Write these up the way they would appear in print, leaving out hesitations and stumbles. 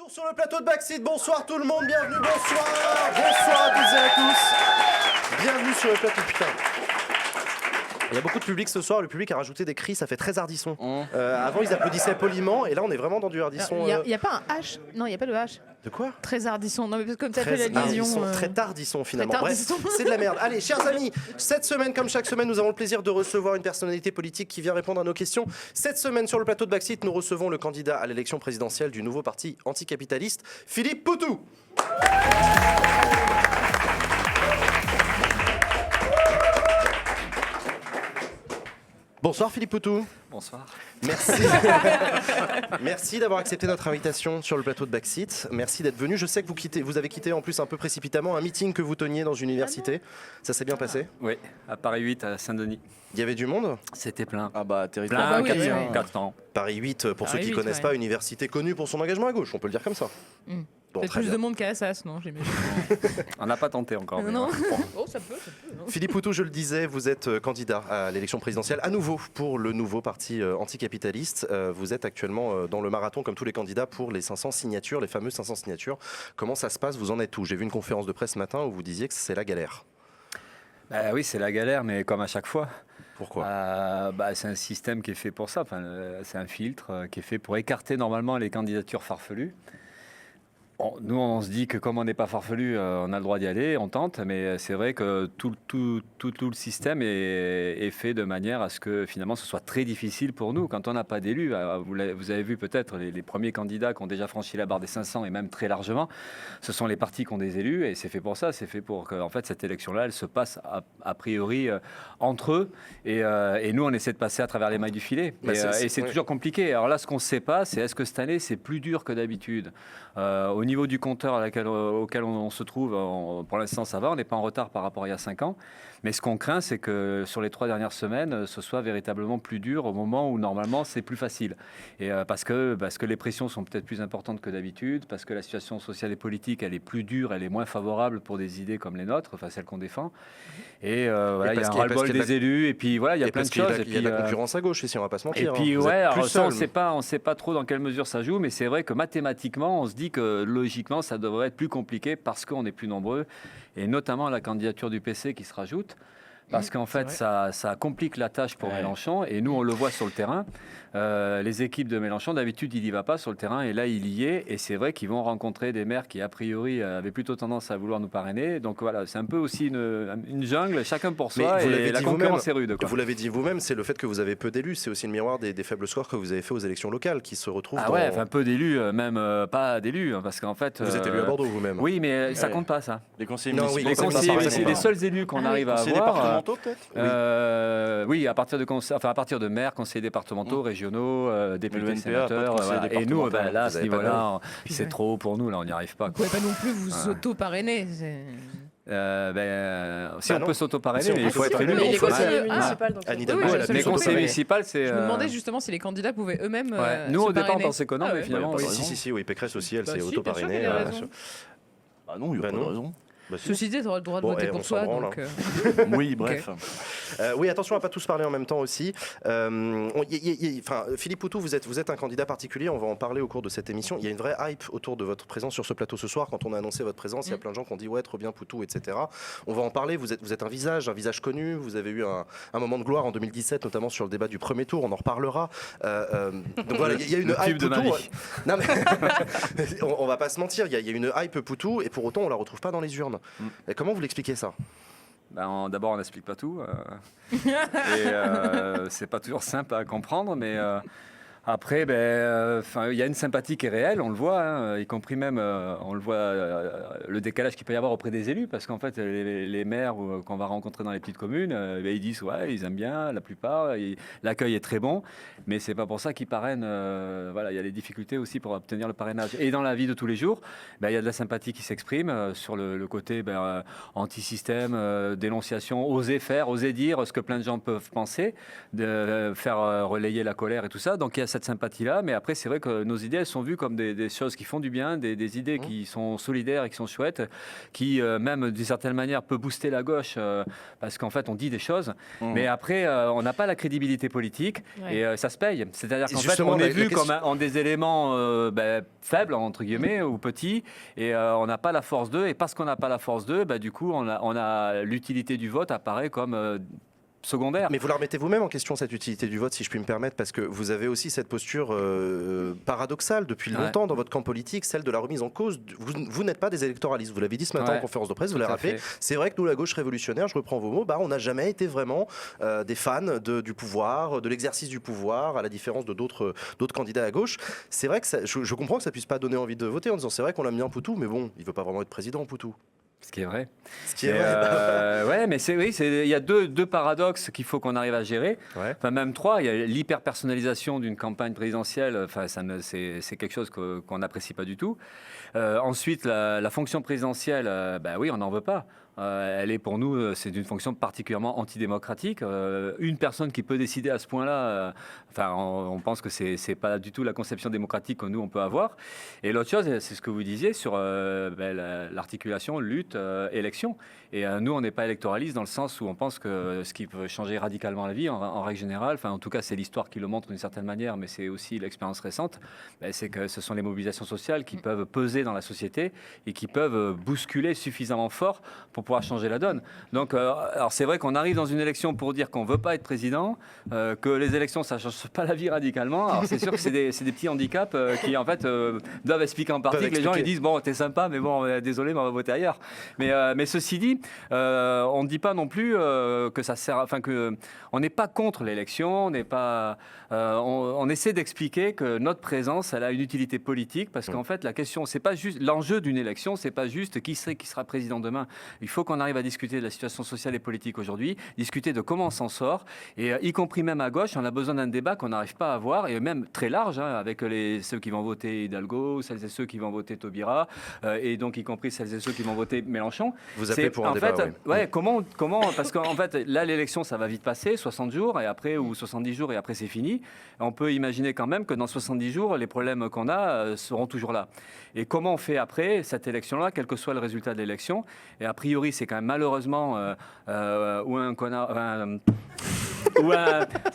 Retour sur le plateau de Backseat, bonsoir tout le monde, bienvenue, bonsoir à toutes et à tous. Bienvenue sur le plateau, putain. Il y a beaucoup de public ce soir, le public a rajouté des cris, ça fait très hardisson. Avant ils applaudissaient poliment et là on est vraiment dans du hardisson. Il n'y a pas un H. Non, il n'y a pas de H. De quoi? Très hardisson. Non, mais parce que comme ça fait Très la vision. très tardisson finalement. Très tardisson. Bref, c'est de la merde. Allez, chers amis, cette semaine, comme chaque semaine, nous avons le plaisir de recevoir une personnalité politique qui vient répondre à nos questions. Cette semaine, sur le plateau de Backseat, nous recevons le candidat à l'élection présidentielle du nouveau parti anticapitaliste, Philippe Poutou. Bonsoir Philippe Poutou. Bonsoir. Merci. Merci d'avoir accepté notre invitation sur le plateau de Backseat. Merci d'être venu. Je sais que vous avez quitté en plus un peu précipitamment un meeting que vous teniez dans une université. Ça s'est bien passé? Oui, à Paris 8, à Saint-Denis. Il y avait du monde? C'était plein. Ah bah territoire. Plein, bah oui, 4 ans. Paris 8, pour ceux Paris qui ne 8, connaissent ouais. pas, université connue pour son engagement à gauche, on peut le dire comme ça. Bon, Peut-être très plus bien. de monde qu'à Assas, non, j'imagine. On n'a pas tenté encore. mais Non. bon. Oh, ça peut. Non. Philippe Poutou, je le disais, vous êtes candidat à l'élection présidentielle à nouveau pour le nouveau parti anticapitaliste. Vous êtes actuellement dans le marathon comme tous les candidats pour les 500 signatures, les fameuses 500 signatures. Comment ça se passe? Vous en êtes où? J'ai vu une conférence de presse ce matin où vous disiez que c'est la galère. Bah oui, c'est la galère, mais comme à chaque fois. Pourquoi? C'est un système qui est fait pour ça. Enfin, c'est un filtre qui est fait pour écarter normalement les candidatures farfelues. Bon, nous, on se dit que comme on n'est pas farfelu, on a le droit d'y aller, on tente, mais c'est vrai que tout le système est fait de manière à ce que finalement ce soit très difficile pour nous. Quand on n'a pas d'élus, vous avez vu peut-être les premiers candidats qui ont déjà franchi la barre des 500 et même très largement, ce sont les partis qui ont des élus et c'est fait pour ça, c'est fait pour que en fait, cette élection-là, elle se passe a priori entre eux et nous, on essaie de passer à travers les mailles du filet. Et c'est toujours compliqué. Alors là, ce qu'on ne sait pas, c'est est-ce que cette année, c'est plus dur que d'habitude au niveau du compteur auquel on se trouve, pour l'instant ça va, on n'est pas en retard par rapport à il y a 5 ans. Mais ce qu'on craint, c'est que sur les 3 dernières semaines, ce soit véritablement plus dur au moment où normalement c'est plus facile. Et parce que les pressions sont peut-être plus importantes que d'habitude, parce que la situation sociale et politique, elle est plus dure, elle est moins favorable pour des idées comme les nôtres, enfin celles qu'on défend. Et voilà, il y a un ras-le-bol des élus, et puis voilà, il y a plein de choses. Il y a de la concurrence à gauche ici, on va pas se mentir. Et puis Vous ouais, êtes plus alors ça, seul. on ne sait pas trop dans quelle mesure ça joue, mais c'est vrai que mathématiquement, on se dit que logiquement, ça devrait être plus compliqué parce qu'on est plus nombreux, et notamment la candidature du PC qui se rajoute. Parce qu'en fait, ça complique la tâche pour Mélenchon. Et nous, on le voit sur le terrain. Les équipes de Mélenchon, d'habitude, il n'y va pas sur le terrain. Et là, il y est. Et c'est vrai qu'ils vont rencontrer des maires qui, a priori, avaient plutôt tendance à vouloir nous parrainer. Donc voilà, c'est un peu aussi une jungle, chacun pour soi. Mais vous Et l'avez la dit concurrence est vous-même. rude, quoi. Vous l'avez dit vous-même, c'est le fait que vous avez peu d'élus. C'est aussi le miroir des faibles scores que vous avez fait aux élections locales qui se retrouvent Ah dans... ouais, enfin peu d'élus, même pas d'élus. Parce qu'en fait. Vous êtes élu à Bordeaux vous-même. Oui, mais ça compte pas, ça. Les conseillers Non, municipaux. oui, Les ça compte conseillers, pas, ça c'est compte les pas. seuls élus qu'on arrive à Conseillers avoir. départementaux peut-être. Oui, à partir de maires, conseillers départementaux, régionaux, députés, le NPA, sénateurs. pas de conseiller Voilà. Et nous, départemental. là, à Vous ce avez pas niveau-là, c'est trop pour nous. Là, on n'y arrive pas. Vous Quoi. pouvez pas non plus vous auto-parrainer. Si Bah on non. peut s'auto-parrainer, Si on mais peut il faut être élu. s'auto-parrainer, Mais les faut être conseillers élu. municipaux, donc. Anne Oui, Hidalgo, oui, elle a je pu Les sais, s'auto-parrainer. conseillers municipaux, c'est. Je me demandais justement si les candidats pouvaient eux-mêmes. Nous, se au départ, on parrainer. pensait que non, Ah mais ouais. finalement, oui. Si, oui, Pécresse aussi, elle Bah s'est si, auto-parrainée. bien sûr qu'elle a raison. Ah non, il n'y a Bah pas non. de raison. Bah, si. Ceci dit, tu auras le droit de Bon, voter on pour s'en toi. branle, Donc, Oui, bref. Oui, attention à pas tous parler en même temps aussi. Philippe Poutou, vous êtes un candidat particulier. On va en parler au cours de cette émission. Il y a une vraie hype autour de votre présence sur ce plateau ce soir. Quand on a annoncé votre présence, il y a plein de gens qui ont dit ouais, trop bien Poutou, etc. On va en parler. Vous êtes un visage connu. Vous avez eu un moment de gloire en 2017, notamment sur le débat du premier tour. On en reparlera. Donc voilà, il y a une Le hype tube de ma Poutou. vie. Non mais on va pas se mentir. Il y a une hype Poutou et pour autant on la retrouve pas dans les urnes. Et comment vous l'expliquez ça? D'abord, on n'explique pas tout. Et c'est pas toujours simple à comprendre, mais après, il y a une sympathie qui est réelle, on le voit, hein, y compris même, on le voit, le décalage qu'il peut y avoir auprès des élus, parce qu'en fait, les maires qu'on va rencontrer dans les petites communes, ils disent, ouais, ils aiment bien, la plupart, l'accueil est très bon, mais c'est pas pour ça qu'ils parrainent. Voilà, il y a des difficultés aussi pour obtenir le parrainage. Et dans la vie de tous les jours, il y a de la sympathie qui s'exprime sur le côté anti-système, dénonciation, oser faire, oser dire ce que plein de gens peuvent penser, de faire relayer la colère et tout ça. Donc il y a cette sympathie-là, mais après, c'est vrai que nos idées, elles sont vues comme des choses qui font du bien, des idées qui sont solidaires et qui sont chouettes, qui, même d'une certaine manière, peut booster la gauche, parce qu'en fait, on dit des choses, mais après, on n'a pas la crédibilité politique, et ça se paye. C'est-à-dire qu'en fait, on est vu comme en des éléments faibles, entre guillemets, ou petits, et on n'a pas la force d'eux, et parce qu'on n'a pas la force d'eux, du coup, on a l'utilité du vote apparaît comme secondaire. Mais vous la remettez vous-même en question, cette utilité du vote, si je puis me permettre, parce que vous avez aussi cette posture paradoxale depuis longtemps dans votre camp politique, celle de la remise en cause. Vous n'êtes pas des électoralistes, vous l'avez dit ce matin en conférence de presse, vous l'avez rappelé. C'est vrai que nous, la gauche révolutionnaire, je reprends vos mots, on n'a jamais été vraiment des fans du pouvoir, de l'exercice du pouvoir, à la différence de d'autres candidats à gauche. C'est vrai que je comprends que ça puisse pas donner envie de voter en disant c'est vrai qu'on aime bien Poutou, mais bon, il veut pas vraiment être président, Poutou. Ce qui est vrai. Ce qui est vrai. Ouais, mais il y a deux paradoxes qu'il faut qu'on arrive à gérer. Ouais. Enfin, même trois. Il y a l'hyper-personnalisation d'une campagne présidentielle. Enfin, c'est quelque chose qu'on n'apprécie pas du tout. Ensuite, la fonction présidentielle, oui, on n'en veut pas. Elle est pour nous, c'est une fonction particulièrement antidémocratique. Une personne qui peut décider à ce point-là, on pense que c'est pas du tout la conception démocratique que nous on peut avoir. Et l'autre chose, c'est ce que vous disiez sur l'articulation lutte élection. Et nous, on n'est pas électoraliste dans le sens où on pense que ce qui peut changer radicalement la vie, en règle générale, en tout cas c'est l'histoire qui le montre d'une certaine manière, mais c'est aussi l'expérience récente, c'est que ce sont les mobilisations sociales qui peuvent peser dans la société et qui peuvent bousculer suffisamment fort pour pouvoir changer la donne. Donc, alors c'est vrai qu'on arrive dans une élection pour dire qu'on ne veut pas être président, que les élections, ça ne change pas la vie radicalement. Alors c'est sûr que c'est des petits handicaps qui, en fait, doivent expliquer en partie que les gens ils disent, bon, t'es sympa, mais bon, désolé, mais on va voter ailleurs. Mais ceci dit, on ne dit pas non plus que ça sert, on n'est pas contre l'élection, on n'est pas, on essaie d'expliquer que notre présence, elle a une utilité politique, parce qu'en fait, la question, c'est pas juste l'enjeu d'une élection, c'est pas juste qui sera président demain. Il faut qu'on arrive à discuter de la situation sociale et politique aujourd'hui, discuter de comment on s'en sort, et y compris même à gauche, on a besoin d'un débat qu'on n'arrive pas à avoir, et même très large, avec ceux qui vont voter Hidalgo, celles et ceux qui vont voter Taubira, et donc y compris celles et ceux qui vont voter Mélenchon. Vous appelez pour un débat, comment, parce qu'en fait, là, l'élection, ça va vite passer, 60 jours, et après, ou 70 jours, et après, c'est fini. On peut imaginer quand même que dans 70 jours, les problèmes qu'on a seront toujours là. Et comment on fait après cette élection-là, quel que soit le résultat de l'élection? Et a priori, c'est quand même malheureusement ça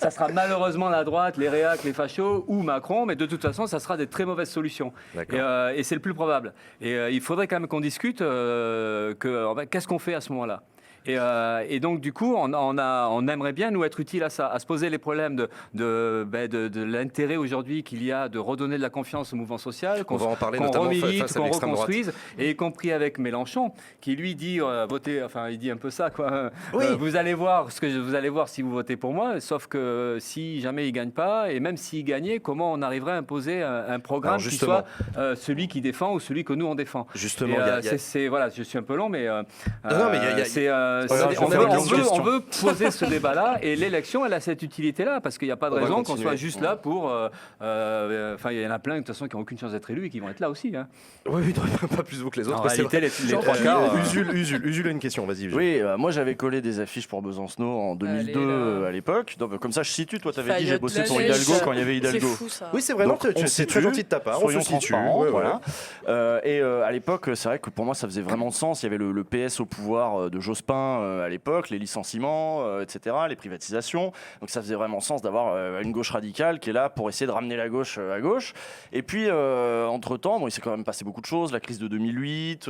sera malheureusement la droite, les réacs, les fachos ou Macron, mais de toute façon, ça sera des très mauvaises solutions. Et c'est le plus probable. Et il faudrait quand même qu'on discute qu'est-ce qu'on fait à ce moment-là. Et donc, du coup, on aimerait bien nous être utile à ça, à se poser les problèmes de l'intérêt aujourd'hui qu'il y a de redonner de la confiance au mouvement social, qu'on remilite, qu'on reconstruise, et y compris avec Mélenchon, qui lui dit il dit un peu ça, quoi. Vous allez voir si vous votez pour moi, sauf que si jamais il gagne pas, et même s'il gagnait, comment on arriverait à imposer un programme qui soit celui qui défend ou celui que nous on défend. Justement, voilà, je suis un peu long, mais on veut poser ce débat-là, et l'élection, elle a cette utilité-là, parce qu'il n'y a pas de raison qu'on soit juste là pour... il y en a plein, de toute façon, qui n'ont aucune chance d'être élus et qui vont être là aussi. Hein. Oui, pas plus vous que les autres. En réalité, les trois quarts... Usul a une question, vas-y. Oui, moi j'avais collé des affiches pour Besancenot en 2002 à l'époque. Donc, comme ça, je situe. Toi, tu avais dit j'ai bossé pour Hidalgo quand il y avait Hidalgo. C'est fou, ça. Oui, c'est vrai, c'est très gentil de ta part. On se situe. Voilà. Et à l'époque, c'est vrai que pour moi, ça faisait vraiment sens. Il y avait le PS au pouvoir de Jospin à l'époque, les licenciements, etc., les privatisations. Donc ça faisait vraiment sens d'avoir une gauche radicale qui est là pour essayer de ramener la gauche à gauche. Et puis, entre-temps, il s'est quand même passé beaucoup de choses, la crise de 2008,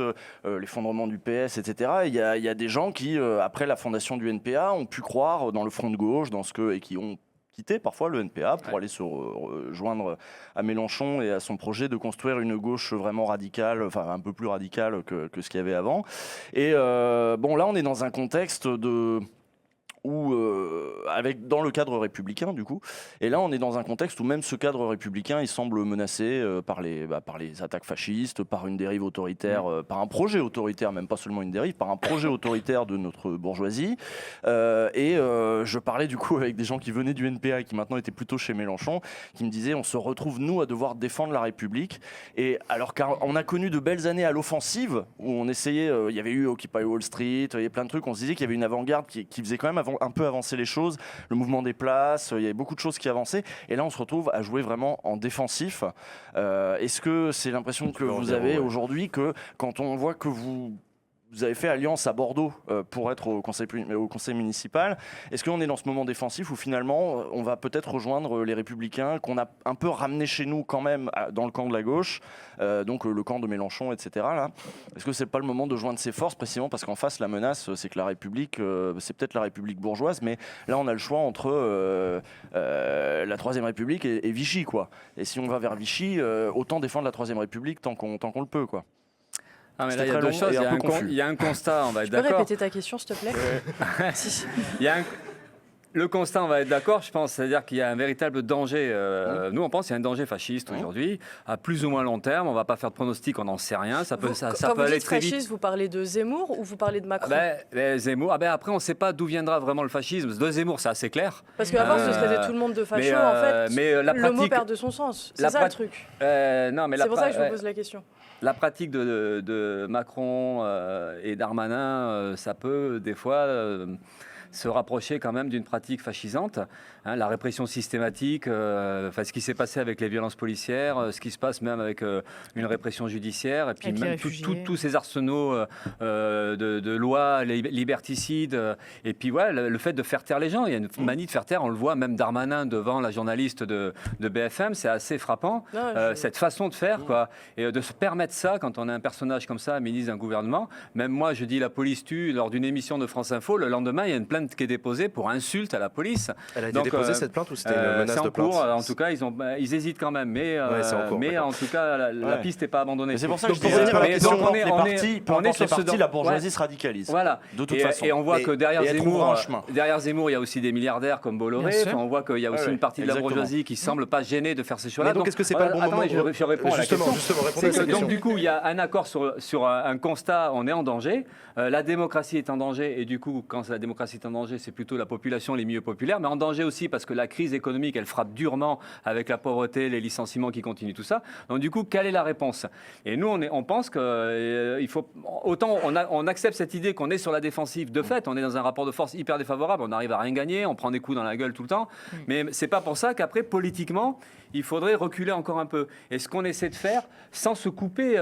l'effondrement du PS, etc. Il y a des gens qui, après la fondation du NPA, ont pu croire dans le front de gauche, et qui ont quitté parfois le NPA pour aller se rejoindre à Mélenchon et à son projet de construire une gauche vraiment radicale, enfin un peu plus radicale que ce qu'il y avait avant. Et là on est dans un contexte dans le cadre républicain du coup, et là on est dans un contexte où même ce cadre républicain il semble menacé par les attaques fascistes, par une dérive autoritaire, par un projet autoritaire, même pas seulement une dérive, par un projet autoritaire de notre bourgeoisie. Je parlais du coup avec des gens qui venaient du NPA et qui maintenant étaient plutôt chez Mélenchon, qui me disaient on se retrouve nous à devoir défendre la République, et alors qu'on a connu de belles années à l'offensive où on essayait, il y avait eu Occupy Wall Street, il y avait plein de trucs, on se disait qu'il y avait une avant-garde qui faisait quand même un peu avancé les choses, le mouvement des places, il y avait beaucoup de choses qui avançaient. Et là, on se retrouve à jouer vraiment en défensif. Est-ce que c'est l'impression que vous avez aujourd'hui que quand on voit que vous avez fait alliance à Bordeaux pour être au conseil municipal. Est-ce qu'on est dans ce moment défensif où finalement on va peut-être rejoindre les Républicains qu'on a un peu ramenés chez nous quand même dans le camp de la gauche, donc le camp de Mélenchon, etc. Là. Est-ce que c'est pas le moment de joindre ses forces précisément parce qu'en face la menace c'est que la République, c'est peut-être la République bourgeoise, mais là on a le choix entre la Troisième République et Vichy, quoi. Et si on va vers Vichy, autant défendre la Troisième République tant qu'on le peut, quoi. Ah, mais là, il y a deux choses. Il y a un constat, on va être d'accord. Tu peux répéter ta question, s'il te plaît? Le constat, on va être d'accord, je pense, c'est-à-dire qu'il y a un véritable danger. Nous, on pense qu'il y a un danger fasciste aujourd'hui, à plus ou moins long terme. On ne va pas faire de pronostic, on n'en sait rien. Ça peut, ça peut aller très vite. Fasciste, vous parlez de Zemmour ou vous parlez de Macron? Zemmour. Après, on ne sait pas d'où viendra vraiment le fascisme. De Zemmour, c'est assez clair. Parce qu'à force de se traiter tout le monde de facho, en fait, le mot perd de son sens. C'est ça le truc. C'est pour ça que je vous pose la question. La pratique de Macron et Darmanin, ça peut des fois se rapprocher quand même d'une pratique fascisante. La répression systématique, ce qui s'est passé avec les violences policières, ce qui se passe même avec une répression judiciaire, et puis même tous ces arsenaux de lois liberticides, et puis le fait de faire taire les gens. Il y a une manie de faire taire, on le voit même Darmanin devant la journaliste de BFM, c'est assez frappant, cette façon de faire, quoi, et de se permettre ça quand on a un personnage comme ça, ministre d'un gouvernement. Même moi, je dis la police tue lors d'une émission de France Info, le lendemain, il y a une plainte qui est déposée pour insulte à la police. Elle a été déposée cette plainte ou c'était une menace de plainte? En tout cas, ils hésitent quand même, mais en tout cas, la piste n'est pas abandonnée. C'est pour ça que je disais que les partis, la bourgeoisie se radicalise. Voilà. De toute façon. Et on voit que derrière Zemmour, il y a aussi des milliardaires comme Bolloré. On voit qu'il y a aussi une partie de la bourgeoisie qui semble pas gênée de faire ces choix-là. Donc, est-ce que c'est pas le bon moment? Je réponds à la question. Donc, du coup, il y a un accord sur un constat, on est en danger. La démocratie est en danger, et du coup, quand la démocratie est en danger, c'est plutôt la population, les milieux populaires, mais en danger aussi parce que la crise économique, elle frappe durement avec la pauvreté, les licenciements qui continuent, tout ça. Donc du coup, quelle est la réponse? Et nous, on pense qu'il faut... Autant on accepte cette idée qu'on est sur la défensive. De fait, on est dans un rapport de force hyper défavorable, on n'arrive à rien gagner, on prend des coups dans la gueule tout le temps, mais c'est pas pour ça qu'après, politiquement, il faudrait reculer encore un peu. Et ce qu'on essaie de faire, sans se couper,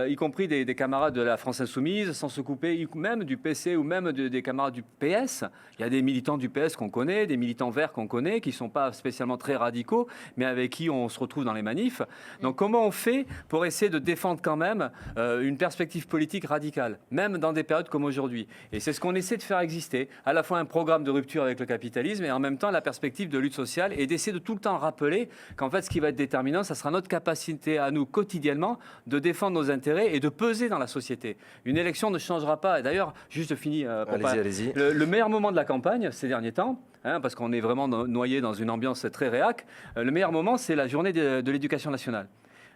y compris des camarades de la France Insoumise, sans se couper même du PC ou même des camarades du PS. Il y a des militants du PS qu'on connaît, des militants verts qu'on connaît, qui ne sont pas spécialement très radicaux, mais avec qui on se retrouve dans les manifs. Donc comment on fait pour essayer de défendre quand même une perspective politique radicale, même dans des périodes comme aujourd'hui? Et c'est ce qu'on essaie de faire exister, à la fois un programme de rupture avec le capitalisme et en même temps la perspective de lutte sociale, et d'essayer de tout le temps rappeler qu'en fait ce qui va être déterminant, ça sera notre capacité à nous quotidiennement de défendre nos intérêts et de peser dans la société. Une élection ne changera pas. Et d'ailleurs, juste fini, allez-y. Le meilleur moment de la campagne ces derniers temps, parce qu'on est vraiment noyé dans une ambiance très réac, le meilleur moment, c'est la journée de l'éducation nationale.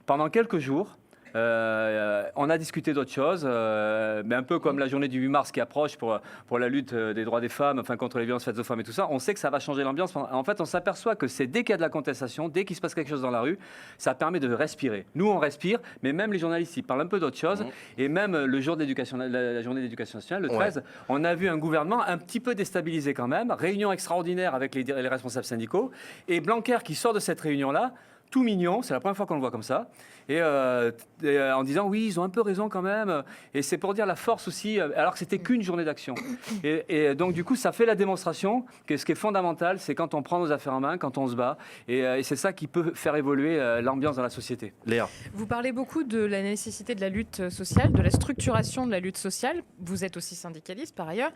Pendant quelques jours, on a discuté d'autres choses, mais un peu comme la journée du 8 mars qui approche pour la lutte des droits des femmes, contre les violences faites aux femmes et tout ça. On sait que ça va changer l'ambiance. En fait, on s'aperçoit que c'est dès qu'il y a de la contestation, dès qu'il se passe quelque chose dans la rue, ça permet de respirer. Nous, on respire, mais même les journalistes, ils parlent un peu d'autre chose. Et même le jour d'éducation, la journée d'éducation nationale, le 13, on a vu un gouvernement un petit peu déstabilisé quand même. Réunion extraordinaire avec les responsables syndicaux. Et Blanquer qui sort de cette réunion-là, tout mignon, c'est la première fois qu'on le voit comme ça, et en disant oui, ils ont un peu raison quand même, et c'est pour dire la force aussi, alors que c'était qu'une journée d'action. Et donc du coup, ça fait la démonstration que ce qui est fondamental, c'est quand on prend nos affaires en main, quand on se bat, et c'est ça qui peut faire évoluer l'ambiance dans la société. Léa. Vous parlez beaucoup de la nécessité de la lutte sociale, de la structuration de la lutte sociale. Vous êtes aussi syndicaliste par ailleurs.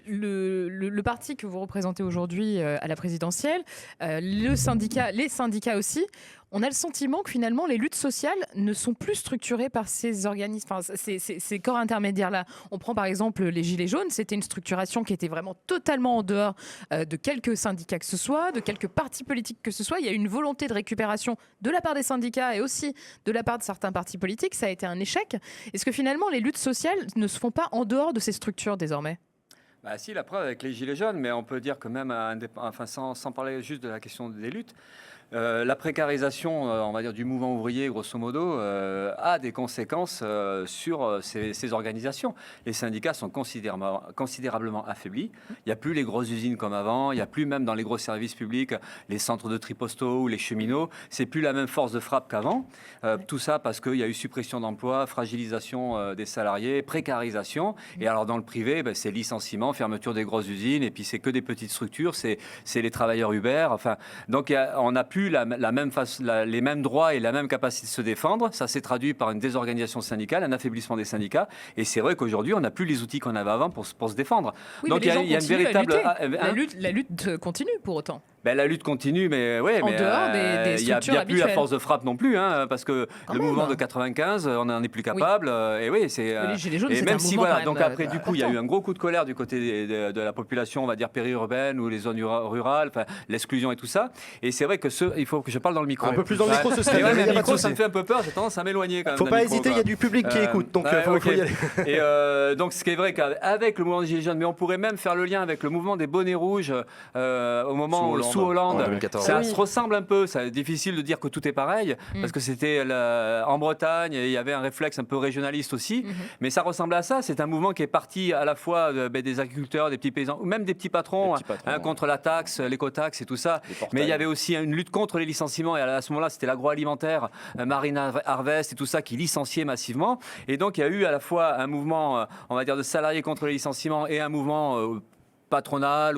Le parti que vous représentez aujourd'hui à la présidentielle, les syndicats aussi, on a le sentiment que finalement les luttes sociales ne sont plus structurées par ces organismes, ces corps intermédiaires-là. On prend par exemple les Gilets jaunes, c'était une structuration qui était vraiment totalement en dehors de quelques syndicats que ce soit, de quelques partis politiques que ce soit. Il y a eu une volonté de récupération de la part des syndicats et aussi de la part de certains partis politiques. Ça a été un échec. Est-ce que finalement les luttes sociales ne se font pas en dehors de ces structures désormais ? Si, la preuve avec les Gilets jaunes, mais on peut dire que même, sans parler juste de la question des luttes, La précarisation, on va dire, du mouvement ouvrier, grosso modo, a des conséquences sur ces organisations. Les syndicats sont considérablement affaiblis. Il n'y a plus les grosses usines comme avant. Il n'y a plus, même dans les gros services publics, les centres de tri postaux ou les cheminots. C'est plus la même force de frappe qu'avant. Tout ça parce qu'il y a eu suppression d'emplois, fragilisation des salariés, précarisation. Et alors, dans le privé, c'est licenciement, fermeture des grosses usines. Et puis, c'est que des petites structures. C'est les travailleurs Uber. Enfin, donc, on n'a plus les mêmes droits et la même capacité de se défendre. Ça s'est traduit par une désorganisation syndicale, un affaiblissement des syndicats. Et c'est vrai qu'aujourd'hui, on n'a plus les outils qu'on avait avant pour se défendre. Oui, donc il y a une véritable... La lutte continue pour autant. La lutte continue, mais dehors des structures il n'y a plus la force de frappe non plus, parce que le mouvement de 95, on n'en est plus capable. Et oui, c'est. Les Gilets jaunes, et même si voilà, donc après, du coup, il y a eu un gros coup de colère du côté de la population, on va dire périurbaine ou les zones rurales, l'exclusion et tout ça. Et c'est vrai que il faut que je parle dans le micro. Un peu plus dans le micro, ce serait. Le micro, ça me fait un peu peur. J'ai tendance à m'éloigner quand même. Faut pas hésiter, il y a du public qui écoute, donc faut y aller. Et donc, ce qui est vrai qu'avec le mouvement des Gilets jaunes, mais on pourrait même faire le lien avec le mouvement des bonnets rouges au moment sous Hollande. Ça se ressemble un peu, c'est difficile de dire que tout est pareil, parce que c'était en Bretagne, et il y avait un réflexe un peu régionaliste aussi, mais ça ressemble à ça. C'est un mouvement qui est parti à la fois des agriculteurs, des petits paysans, ou même des petits patrons, contre la taxe, l'écotaxe et tout ça. Mais il y avait aussi une lutte contre les licenciements, et à ce moment-là, c'était l'agroalimentaire, Marine Harvest et tout ça qui licenciait massivement. Et donc, il y a eu à la fois un mouvement, on va dire, de salariés contre les licenciements et un mouvement patronal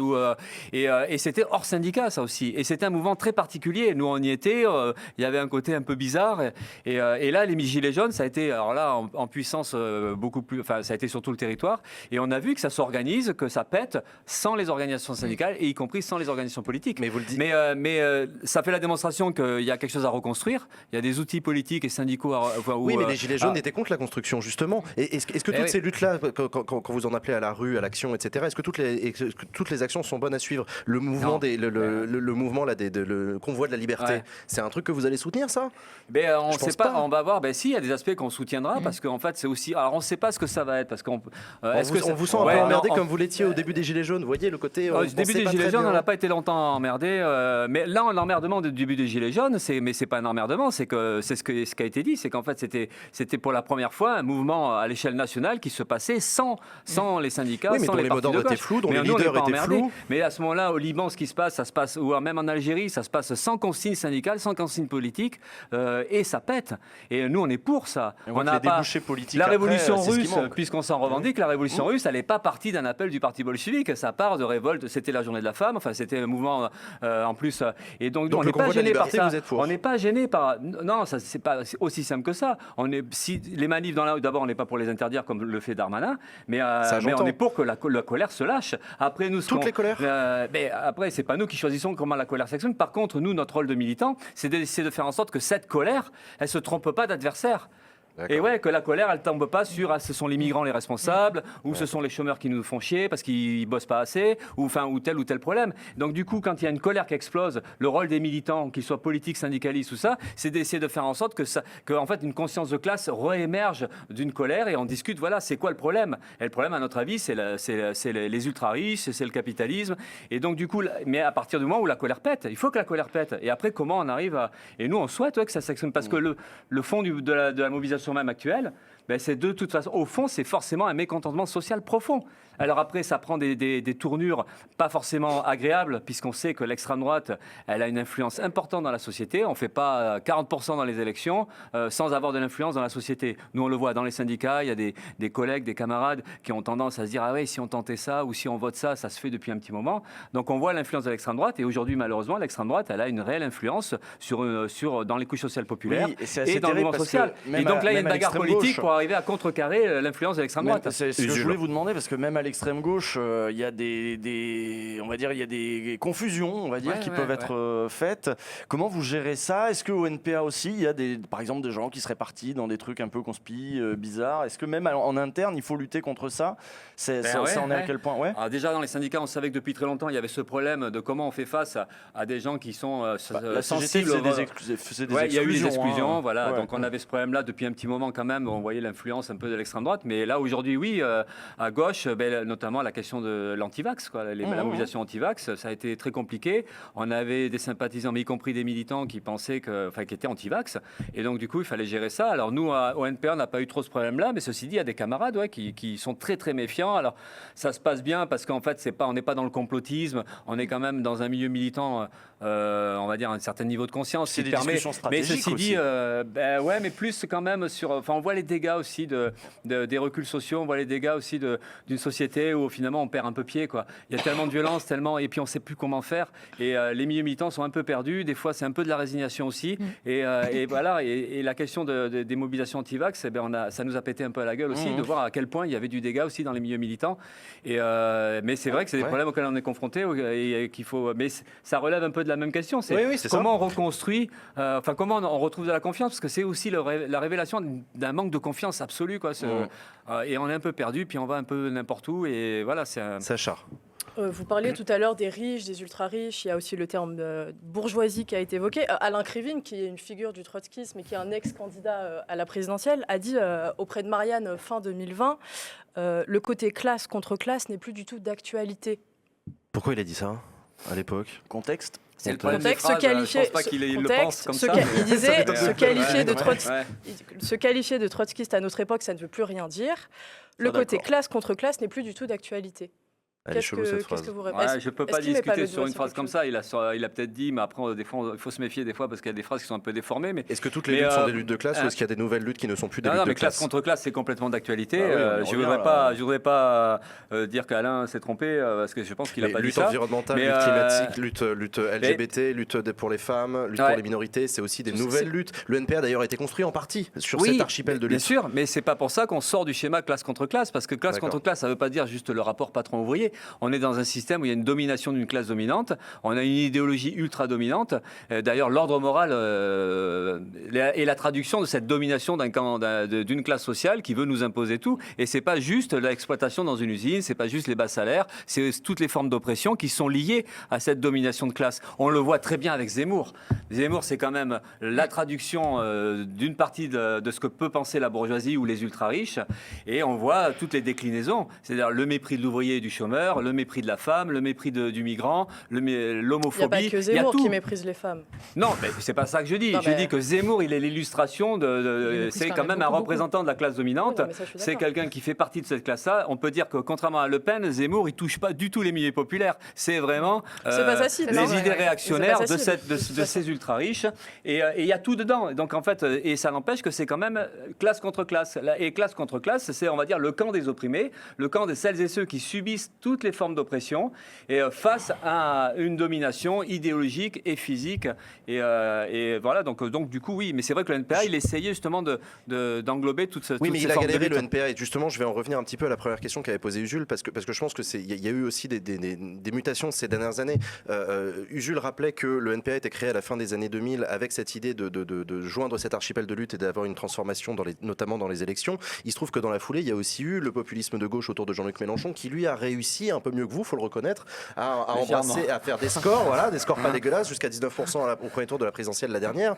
et c'était hors syndicat ça aussi, et c'était un mouvement très particulier. Nous on y était, il y avait un côté un peu bizarre et là les gilets jaunes ça a été alors là en puissance beaucoup plus, enfin ça a été sur tout le territoire, et on a vu que ça s'organise, que ça pète sans les organisations syndicales et y compris sans les organisations politiques. Mais vous le dites. Mais ça fait la démonstration qu'il y a quelque chose à reconstruire. Il y a des outils politiques et syndicaux oui, mais les gilets jaunes étaient contre la construction justement. Et est-ce que toutes ces luttes là, quand vous en appelez à la rue, à l'action, etc., est-ce que toutes les actions sont bonnes à suivre? Le mouvement le mouvement là, le convoi de la liberté, c'est un truc que vous allez soutenir, ça? On ne sait pas. On va voir. Si, il y a des aspects qu'on soutiendra, parce qu'en fait, c'est aussi. Alors, on ne sait pas ce que ça va être, parce qu'on. On vous sent un peu emmerdé comme vous l'étiez au début des Gilets jaunes. Vous voyez le côté. Au début des Gilets jaunes, on n'a pas été longtemps emmerdé. Mais là, l'emmerdement du début des Gilets jaunes, mais c'est pas un emmerdement, c'est ce qui a été dit, c'est qu'en fait, c'était pour la première fois un mouvement à l'échelle nationale qui se passait sans les syndicats, sans les partis de gauche. Étaient flous, dont les leaders étaient flous. Mais à ce moment-là, au Liban, ce qui se passe, ça se passe, ou même en Algérie, ça se passe sans consigne syndicale, sans consigne politique, et ça pète. Et nous, on est pour ça. On a pas débouchés politiques. La révolution russe, puisqu'on s'en revendique, la révolution russe, elle n'est pas partie d'un appel du parti bolchevique. Ça part de révolte. C'était la journée de la femme. Enfin, c'était un mouvement en plus. Et donc on n'est pas gêné par ça. On n'est pas gêné par. Non, ça c'est pas aussi simple que ça. Si les manifs d'abord, on n'est pas pour les interdire comme le fait Darmanin, mais on est pour que la colère se lâche. Après nous, toutes les colères. Mais après, c'est pas nous qui choisissons comment la colère s'exprime. Par contre, nous, notre rôle de militant, c'est d'essayer de faire en sorte que cette colère, elle se trompe pas d'adversaire. Et que la colère, elle tombe pas sur ce sont les migrants les responsables, ou ce sont les chômeurs qui nous font chier parce qu'ils bossent pas assez, ou tel problème. Donc du coup, quand il y a une colère qui explose, le rôle des militants, qu'ils soient politiques, syndicalistes ou ça, c'est d'essayer de faire en sorte que en fait une conscience de classe réémerge d'une colère, et on discute. Voilà, c'est quoi le problème? Et le problème, à notre avis, c'est les ultra riches, c'est le capitalisme. Et donc du coup, mais à partir du moment où la colère pète, il faut que la colère pète. Et après, comment on arrive à... Et nous, on souhaite que ça s'exprime, parce que le fond de la mobilisation même actuelle, c'est de toute façon, au fond, c'est forcément un mécontentement social profond. Alors après, ça prend des tournures pas forcément agréables, puisqu'on sait que l'extrême droite, elle a une influence importante dans la société. On ne fait pas 40% dans les élections sans avoir de l'influence dans la société. Nous, on le voit dans les syndicats, il y a des collègues, des camarades qui ont tendance à se dire « Ah oui, si on tentait ça ou si on vote ça, ça se fait depuis un petit moment ». Donc on voit l'influence de l'extrême droite, et aujourd'hui, malheureusement, l'extrême droite, elle a une réelle influence dans les couches sociales populaires et dans le mouvement social. Et donc là, il y a une bagarre politique pour arriver à contrecarrer l'influence de l'extrême droite. C'est ce que je voulais vous demander, parce que même à l'extrême gauche, il y a on va dire, il y a des confusions, on va dire, qui peuvent être faites. Comment vous gérez ça? Est-ce qu'au NPA aussi, il y a par exemple des gens qui seraient partis dans des trucs un peu conspi, bizarres? Est-ce que même en interne, il faut lutter contre ça? Ça en est à quel point? Alors déjà, dans les syndicats, on savait que depuis très longtemps, il y avait ce problème de comment on fait face à des gens qui sont sensibles. C'est des exclusions. Il y a eu des exclusions, voilà. Donc on avait ce problème-là depuis un petit moment quand même. On voyait l'influence un peu de l'extrême droite. Mais là, aujourd'hui, oui, à gauche, notamment la question de l'antivax, la mobilisation antivax, ça a été très compliqué. On avait des sympathisants, mais y compris des militants qui pensaient qui étaient antivax. Et donc, du coup, il fallait gérer ça. Alors, nous, au NPA, on n'a pas eu trop ce problème-là. Mais ceci dit, il y a des camarades qui sont très, très méfiants. Alors, ça se passe bien parce qu'en fait, on n'est pas dans le complotisme. On est quand même dans un milieu militant, on va dire, un certain niveau de conscience. C'est des discussions stratégiques. Mais ceci dit, ouais, mais plus quand même on voit les dégâts aussi des reculs sociaux, on voit les dégâts aussi d'une société où finalement on perd un peu pied, quoi. Il y a tellement de violence, et puis on ne sait plus comment faire. Et les milieux militants sont un peu perdus. Des fois, c'est un peu de la résignation aussi. Et voilà. Et la question des mobilisations anti-vax, ça nous a pété un peu à la gueule aussi de voir à quel point il y avait du dégât aussi dans les milieux militants. Mais c'est vrai que c'est des problèmes auxquels on est confronté et qu'il faut. Mais ça relève un peu de la même question. C'est comment on reconstruit, comment on retrouve de la confiance, parce que c'est aussi la révélation d'un manque de confiance absolu, quoi. Et on est un peu perdu, puis on va un peu n'importe où, et voilà, Sacha. Vous parliez tout à l'heure des riches, des ultra-riches. Il y a aussi le terme bourgeoisie qui a été évoqué. Alain Krivine, qui est une figure du trotskisme et qui est un ex-candidat à la présidentielle, a dit auprès de Marianne fin 2020 le côté classe contre classe n'est plus du tout d'actualité. Pourquoi il a dit ça à l'époque? Contexte. C'est le problème des phrases, je pense pas qu'il le pense comme ça. Il disait se qualifier de trotskiste à notre époque, ça ne veut plus rien dire. Le côté classe contre classe n'est plus du tout d'actualité. Elle est chelou, cette phrase. Que vous répondez? Je ne peux pas discuter sur une phrase comme ça. Il a peut-être dit, mais après, des fois, il faut se méfier des fois parce qu'il y a des phrases qui sont un peu déformées. Mais est-ce que toutes les luttes sont des luttes de classe ou est-ce qu'il y a des nouvelles luttes qui ne sont plus des luttes de classe? Classe contre classe, c'est complètement d'actualité. Je ne voudrais pas dire qu'Alain s'est trompé parce que je pense qu'il n'a pas dit ça. Lutte environnementale, lutte climatique, lutte LGBT, lutte pour les femmes, lutte pour les minorités, c'est aussi des nouvelles luttes. Le NPA d'ailleurs a été construit en partie sur cet archipel de lutte. Bien sûr, mais c'est pas pour ça qu'on sort du schéma classe contre classe, parce que classe contre classe, ça ne veut pas dire juste le rapport patron-ouvrier. On est dans un système où il y a une domination d'une classe dominante, on a une idéologie ultra dominante. D'ailleurs, l'ordre moral est la traduction de cette domination d'une classe sociale qui veut nous imposer tout. Et c'est pas juste l'exploitation dans une usine, c'est pas juste les bas salaires, c'est toutes les formes d'oppression qui sont liées à cette domination de classe. On le voit très bien avec Zemmour. Zemmour, c'est quand même la traduction d'une partie de ce que peut penser la bourgeoisie ou les ultra-riches. Et on voit toutes les déclinaisons, c'est-à-dire le mépris de l'ouvrier et du chômeur, le mépris de la femme, le mépris du migrant, l'homophobie. Il n'y a pas que Zemmour qui méprise les femmes. Non, mais c'est pas ça que je dis. Je dis que Zemmour, il est l'illustration c'est quand même un représentant de la classe dominante. C'est quelqu'un qui fait partie de cette classe-là. On peut dire que contrairement à Le Pen, Zemmour, il touche pas du tout les milieux populaires. C'est vraiment les idées réactionnaires de ces ultra-riches. Et il y a tout dedans. Donc en fait, et ça n'empêche que c'est quand même classe contre classe. Et classe contre classe, c'est, on va dire, le camp des opprimés, le camp de celles et ceux qui subissent toutes les formes d'oppression et face à une domination idéologique et physique. Et voilà, donc du coup, oui. Mais c'est vrai que le NPA, il essayait justement d'englober toute cette Oui, mais il a galéré, le NPA. Et justement, je vais en revenir un petit peu à la première question qu'avait posée Usul, parce que je pense qu'il y a eu aussi des mutations ces dernières années. Usul rappelait que le NPA était créé à la fin des années 2000 avec cette idée de joindre cet archipel de lutte et d'avoir une transformation, notamment dans les élections. Il se trouve que dans la foulée, il y a aussi eu le populisme de gauche autour de Jean-Luc Mélenchon qui, lui, a réussi un peu mieux que vous, il faut le reconnaître, à embrasser, à faire des scores, des scores pas dégueulasses, jusqu'à 19% au premier tour de la présidentielle la dernière.